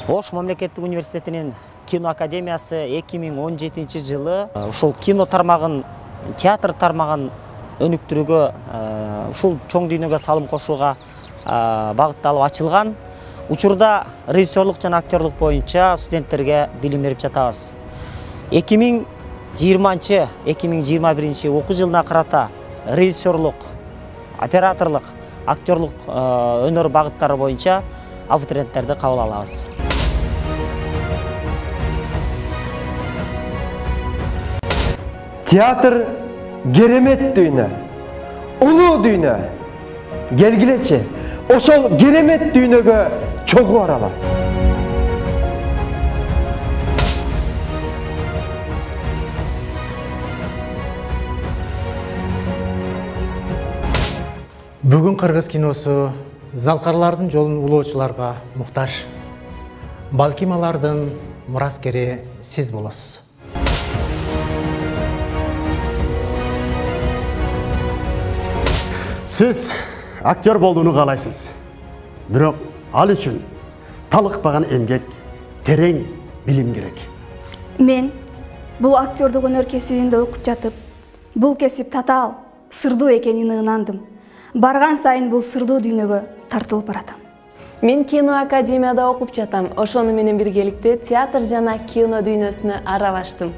Ош мамлекеттик университетинин кино академиясы 2017 жылы ушул кино тармагын, театр тармагын өнүктүрүүгө, ушул чоң дүйнөгө салым кошууга багытталып ачылган. Учурда режиссерлук жана актерлук боюнча студенттерге билим берип жатабыз. 2020-2021 окуу жылына карата режиссерлук, операторлук, актерлук өнөр багыттары боюнча абитуриенттерди кабыл алабыз. Театр керемет дүйнө, улуу дүйнө. Келгилечи, ошол керемет дүйнөгө чогуу арала. Бүгүн кыргыз киносу залкарлардын жолун улоочуларга муктаж. Балким алардын мураскери сиз болосуз. Siz aktör bolduğunu kalaysız. Bирок ал үчүн талыкпаган эмгек, терең билим керек. Мен бул актерлук өнөр кесибинде окуп жатып, бул кесип татаал, сырдуу экенине ынандым. Барган сайын бул сырдуу дүйнөгө тартылып баратам. Мен кино академияда окуп жатам. Ошону менен биргеликте театр жана кино дүйнөсүнө аралаштым.